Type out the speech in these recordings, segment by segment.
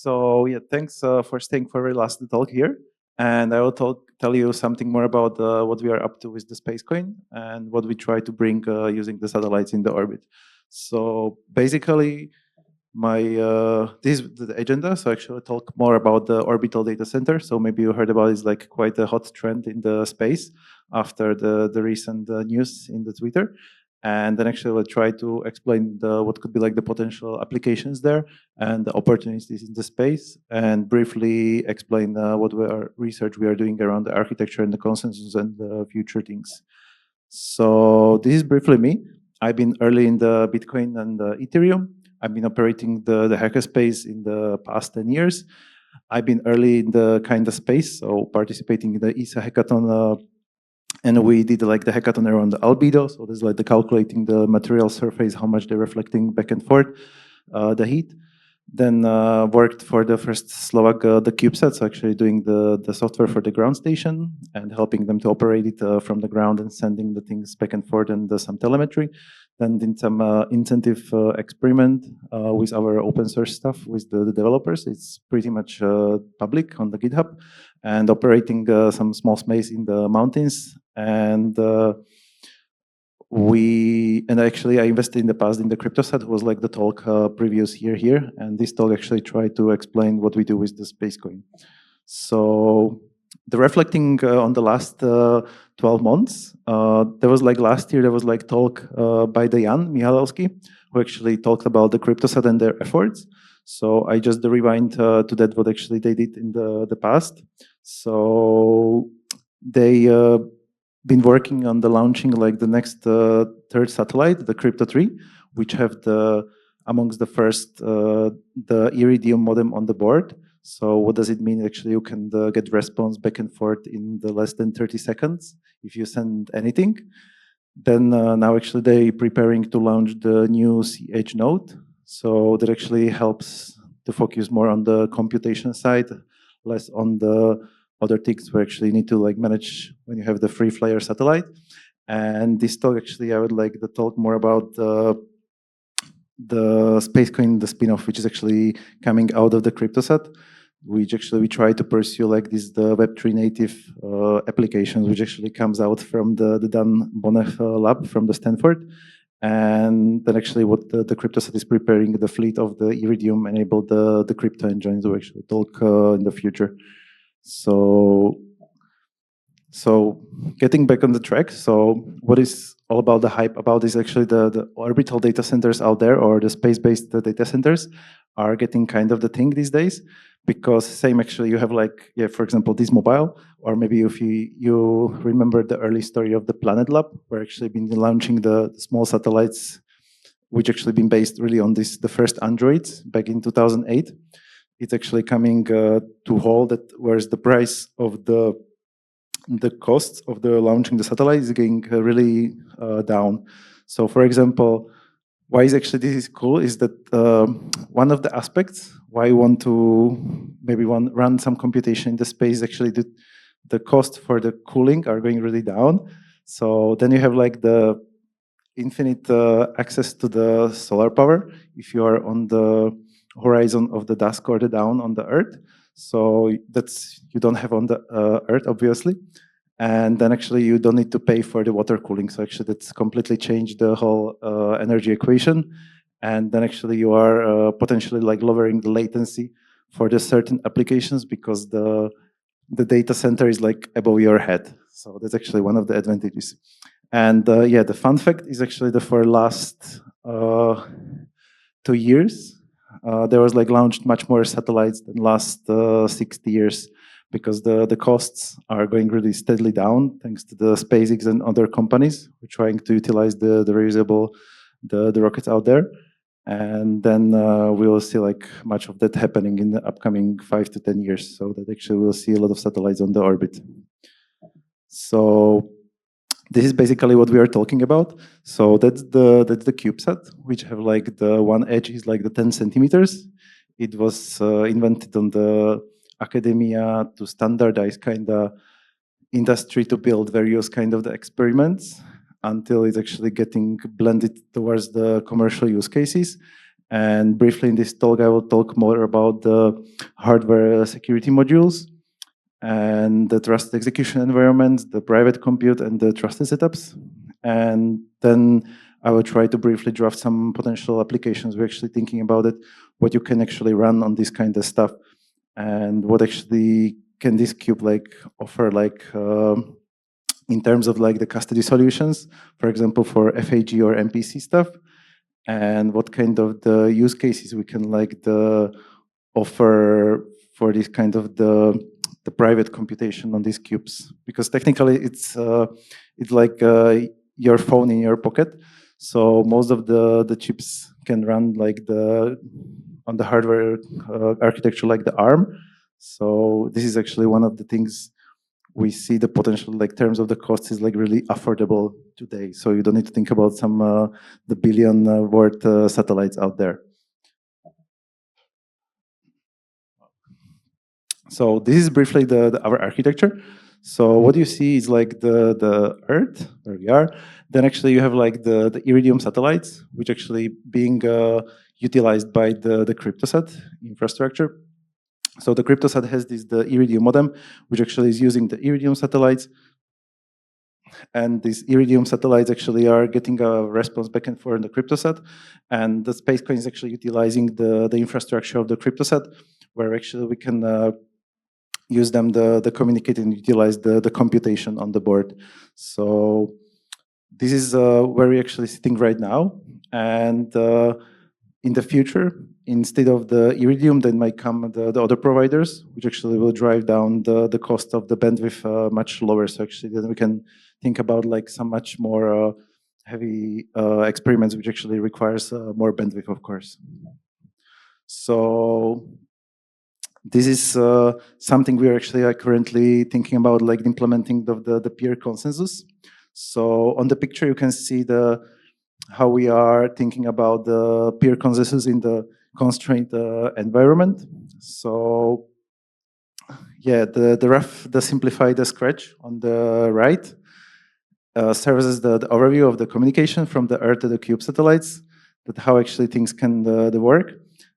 So yeah, thanks for staying for the last talk here. And I will tell you something more about what we are up to with the Space Coin and what we try to bring using the satellites in the orbit. So basically, this is the agenda. So actually, I'll talk more about the orbital data center. So maybe you heard about it's like quite a hot trend in the space after the recent news in the Twitter. And then actually we'll try to explain what could be like the potential applications there and the opportunities in the space, and briefly explain what research we are doing around the architecture and the consensus and the future things. So this is briefly me. I've been early in the Bitcoin and the Ethereum. I've been operating the hackerspace in the past 10 years. I've been early in the kind of space, so participating in the ESA hackathon, and we did like the hackathon around the albedo. So there's like the calculating the material surface, how much they're reflecting back and forth, the heat. Then worked for the first Slovak, the CubeSat, so actually doing the software for the ground station and helping them to operate it from the ground and sending the things back and forth and some telemetry. Then did some incentive experiment with our open source stuff with the developers. It's pretty much public on the GitHub, and operating some small space in the mountains. And actually I invested in the past in the CryptoSat, was like the talk previous year here, and this talk actually tried to explain what we do with the Space Coin. So the reflecting on the last 12 months, there was like last year there was like talk by the Jan Michalowski, who actually talked about the CryptoSat and their efforts. So I just rewind to that what actually they did in the past. So they been working on the launching like the next third satellite, the Crypto 3, which have amongst the first the Iridium modem on the board. So what does it mean? Actually, you can get response back and forth in the less than 30 seconds if you send anything. Then now actually they preparing to launch the new CH node. So that actually helps to focus more on the computation side, less on the other things we actually need to like manage when you have the free flyer satellite. And this talk actually I would like to talk more about the Space Coin, the spin-off, which is actually coming out of the CryptoSat, which actually we try to pursue like this the Web3 native applications, which actually comes out from the Dan Bonech lab from the Stanford. And then actually what the CryptoSat is preparing the fleet of the Iridium enable the crypto engines we actually talk in the future. So getting back on the track, so what is all about the hype about is actually the orbital data centers out there, or the space-based data centers are getting kind of the thing these days, because same actually you have like, yeah, for example, this mobile, or maybe if you remember the early story of the Planet Lab, where actually been launching the small satellites, which actually been based really on the first Androids back in 2008. It's actually coming to hold that, whereas the price of the costs of the launching the satellite is getting really down. So for example, why is actually this is cool is that one of the aspects why you want to maybe run some computation in the space, actually the cost for the cooling are going really down. So then you have like the infinite access to the solar power if you are on the horizon of the dusk or the dawn on the Earth. So that's you don't have on the Earth, obviously. And then actually you don't need to pay for the water cooling. So actually that's completely changed the whole energy equation. And then actually you are potentially like lowering the latency for the certain applications, because the data center is like above your head. So that's actually one of the advantages. And yeah, the fun fact is actually that for last 2 years, there was like launched much more satellites than last 60 years, because the costs are going really steadily down thanks to the SpaceX and other companies who are trying to utilize the reusable the rockets out there. And then we will see like much of that happening in the upcoming 5 to 10 years. So that actually we'll see a lot of satellites on the orbit. So this is basically what we are talking about. So that's the CubeSat, which have like the one edge is like the 10 centimeters. It was invented on the academia to standardize kind of industry to build various kind of the experiments until it's actually getting blended towards the commercial use cases. And briefly in this talk, I will talk more about the hardware security modules and the trusted execution environments, the private compute, and the trusted setups. And then I will try to briefly draft some potential applications. We're actually thinking about it, what you can actually run on this kind of stuff, and what actually can this cube like offer, like in terms of like the custody solutions, for example, for FAG or MPC stuff, and what kind of the use cases we can like the offer for this kind of the private computation on these cubes, because technically it's like your phone in your pocket. So most of the chips can run like on the hardware architecture like the ARM. So this is actually one of the things we see the potential, like terms of the cost is like really affordable today. So you don't need to think about some the billion worth satellites out there. So this is briefly our architecture. So what you see is like the Earth, where we are. Then actually you have like the Iridium satellites, which actually being utilized by the CryptoSat infrastructure. So the CryptoSat has the Iridium modem, which actually is using the Iridium satellites. And these Iridium satellites actually are getting a response back and forth in the CryptoSat. And the SpaceCoin is actually utilizing the infrastructure of the CryptoSat, where actually we can use them to communicate and utilize the computation on the board. So this is where we're actually sitting right now. And in the future, instead of the Iridium, then might come the other providers, which actually will drive down the cost of the bandwidth much lower. So actually then we can think about like some much more heavy experiments, which actually requires more bandwidth, of course. So this is something we are actually currently thinking about, like implementing the peer consensus. So on the picture, you can see how we are thinking about the peer consensus in the constrained environment. So yeah, the simplified scratch on the right serves as the overview of the communication from the Earth to the Cube satellites, that how actually things can work.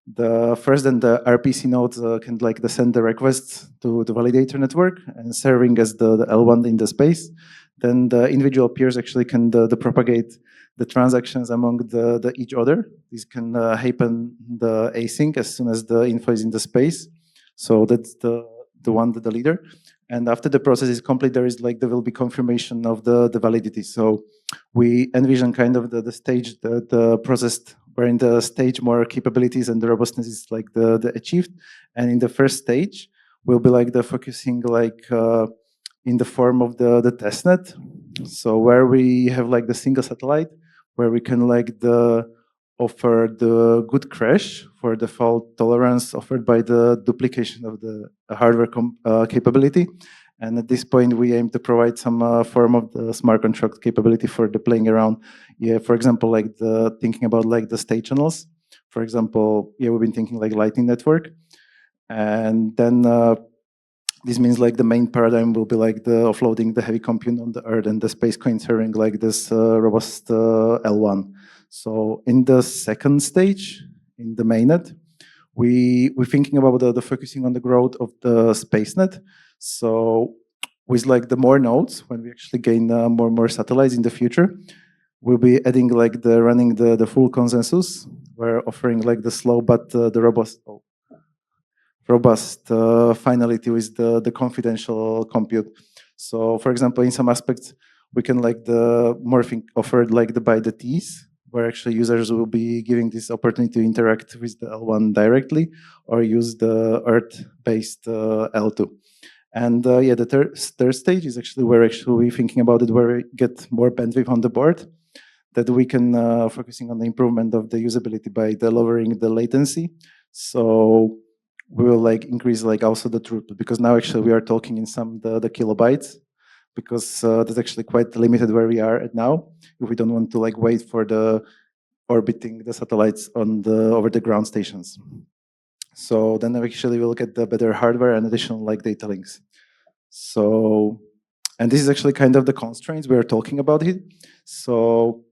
The first and the RPC nodes can like send the requests to the validator network and serving as the L1 in the space. Then the individual peers actually can propagate the transactions among each other. This can happen the async as soon as the info is in the space. So that's the one, the leader. And after the process is complete, there will be confirmation of the validity. So we envision kind of the stage, the process where in the stage more capabilities and the robustness is like the achieved. And in the first stage, will be like the focusing like in the form of the testnet. So where we have like the single satellite, where we can like offer the good crash for the fault tolerance offered by the duplication of the hardware capability. And at this point, we aim to provide some form of the smart contract capability for the playing around. Yeah, for example, like thinking about like the state channels. For example, yeah, we've been thinking like Lightning Network. And then this means like the main paradigm will be like the offloading the heavy compute on the Earth and the SpaceCoin serving like this robust L1. So in the second stage, in the mainnet, we're thinking about the focusing on the growth of the SpaceNet. So with like the more nodes, when we actually gain more and more satellites in the future, we'll be adding like running the full consensus. We're offering like the slow but the robust finality with the confidential compute. So for example, in some aspects, we can like the morphing offered like by the T's, where actually users will be giving this opportunity to interact with the L1 directly or use the Earth-based L2. And yeah, the third stage is actually where actually we're thinking about it, where we get more bandwidth on the board, that we can focusing on the improvement of the usability by lowering the latency. So we will like increase like also the throughput, because now actually we are talking in some the kilobytes, because that's actually quite limited where we are at now. If we don't want to like wait for the orbiting the satellites on over the ground stations. So then actually we'll get the better hardware and additional like data links. So, and this is actually kind of the constraints we're talking about here. So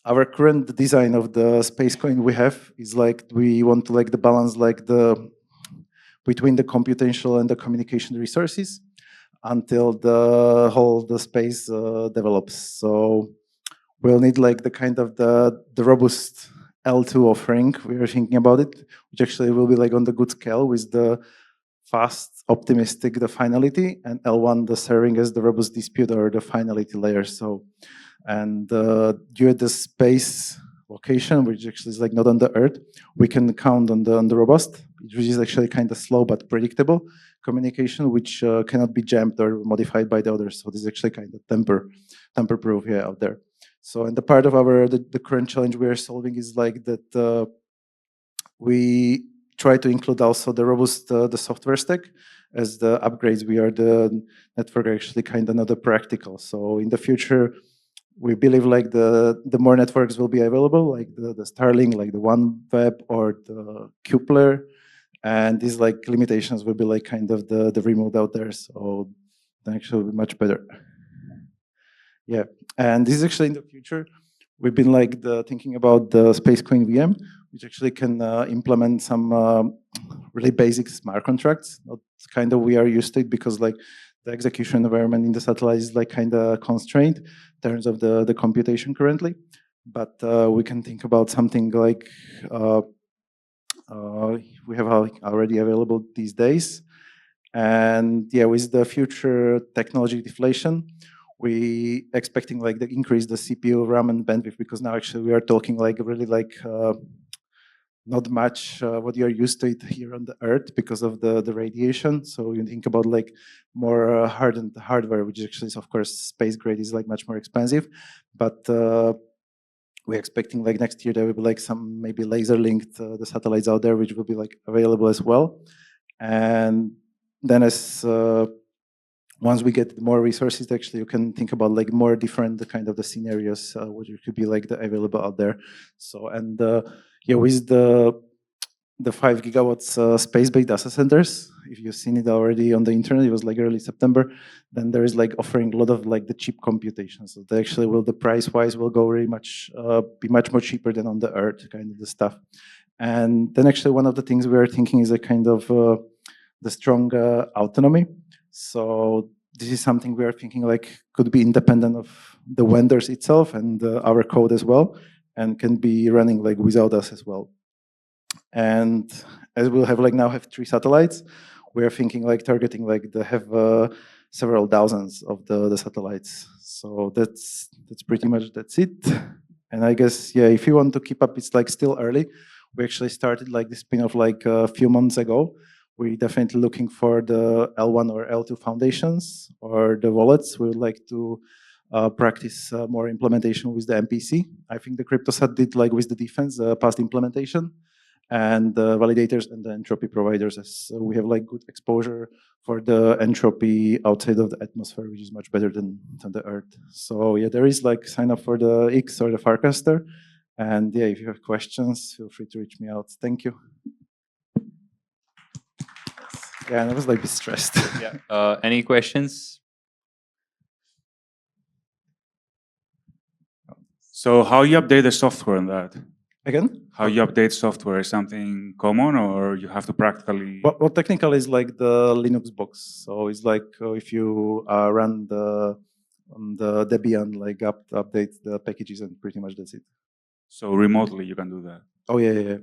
our current design of the space coin we have is like we want to like the balance like the between the computational and the communication resources until the space develops. So we'll need like the kind of the robust L2 offering. We are thinking about it, which actually will be like on the good scale with the fast, optimistic, the finality, and L1 the serving as the robust dispute or the finality layer. So, and due to the space location, which actually is like not on the Earth, we can count on the robust, which is actually kind of slow but predictable communication, which cannot be jammed or modified by the others. So this is actually kind of tamper proof here out there. So, and the part of our the current challenge we are solving is like that we try to include also the robust the software stack as the upgrades. We are the network actually kind of not a practical. So in the future, we believe like the more networks will be available, like the Starlink, like the OneWeb or the Kepler, and these like limitations will be like kind of the remote out there. So actually will be much better. Yeah, and this is actually in the future. We've been like thinking about the Space Queen VM, which actually can implement some really basic smart contracts. Not kind of we are used to it because like the execution environment in the satellite is like kind of constrained in terms of the computation currently. But we can think about something like we have already available these days. And yeah, with the future technology deflation, we expecting like the increase the CPU, RAM, and bandwidth because now actually we are talking like really like not much what you're used to it here on the Earth because of the radiation. So you think about like more hardened hardware, which actually is of course space grade is like much more expensive, but we're expecting like next year there will be like some maybe laser linked the satellites out there which will be like available as well, and then as once we get more resources, actually, you can think about like more different kind of the scenarios which could be like the available out there. So and yeah, with the 5 gigawatts space-based data centers, if you've seen it already on the internet, it was like early September. Then there is like offering a lot of like the cheap computation. So they actually will the price-wise will go very much be much more cheaper than on the Earth kind of the stuff. And then actually one of the things we are thinking is a kind of the strong autonomy. So this is something we are thinking like could be independent of the vendors itself and our code as well, and can be running like without us as well. And as we'll have like now have 3 satellites, we are thinking like targeting like the have several thousands of the satellites. So that's pretty much that's it. And I guess yeah, if you want to keep up, it's like still early. We actually started like this spin-off like a few months ago. We're definitely looking for the L1 or L2 foundations or the wallets. We would like to practice more implementation with the MPC. I think the CryptoSat did like with the defense past implementation, and the validators and the entropy providers, as we have like good exposure for the entropy outside of the atmosphere, which is much better than the Earth. So yeah, there is like sign up for the X or the Farcaster. And yeah, if you have questions, feel free to reach me out. Thank you. Yeah, and I was like a bit stressed. Yeah. Any questions? So how you update the software on that? Again? How you update software is something common, or you have to practically? Well, technical is like the Linux box. So it's like if you run on the Debian, like update the packages, and pretty much that's it. So remotely you can do that? Oh, yeah.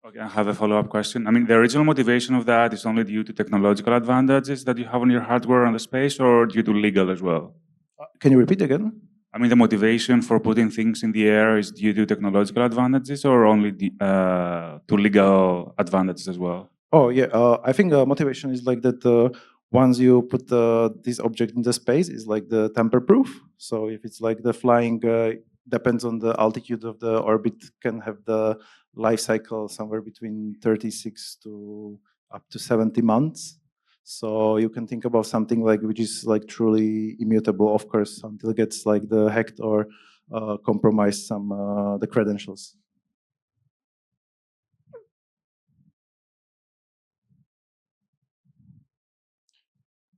Okay, I have a follow-up question. I mean, the original motivation of that is only due to technological advantages that you have on your hardware on the space, or due to legal as well? Can you repeat again? I mean, the motivation for putting things in the air is due to technological advantages, or only to legal advantages as well? Oh, yeah. I think motivation is like that once you put this object in the space, is like the tamper-proof. So if it's like the flying, depends on the altitude of the orbit, can have the life cycle somewhere between 36 to up to 70 months. So you can think about something like which is like truly immutable, of course, until it gets like the hacked or compromised some the credentials.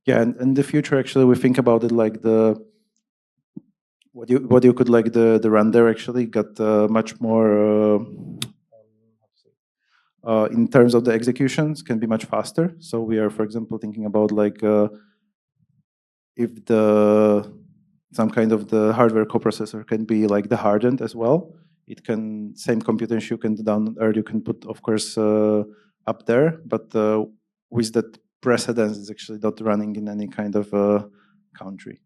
Yeah, and in the future, actually, we think about it like what you could like the render actually got much more in terms of the executions can be much faster. So we are, for example, thinking about like if some kind of the hardware coprocessor can be like the hardened as well. It can same compute you can down or you can put of course up there, but with that precedence is actually not running in any kind of country.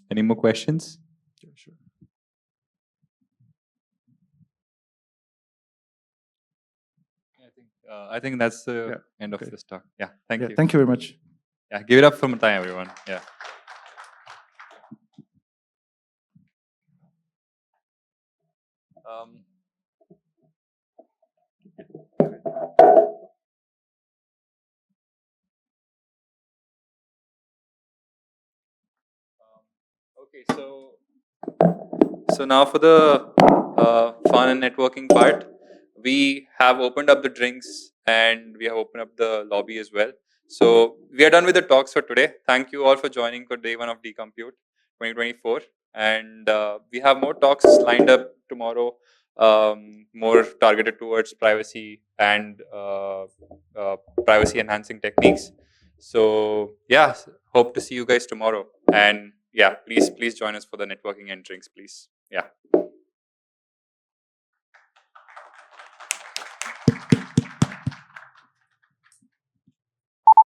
Any more questions? Yeah, sure. I think that's the end of this talk. Yeah, thank you. Thank you very much. Yeah, give it up for Matej, everyone. Yeah. Okay, so now for the fun and networking part, we have opened up the drinks and we have opened up the lobby as well. So we are done with the talks for today. Thank you all for joining for day one of Decompute 2024. And we have more talks lined up tomorrow, more targeted towards privacy and privacy enhancing techniques. So yeah, hope to see you guys tomorrow. And yeah, please join us for the networking and drinks, please. Yeah.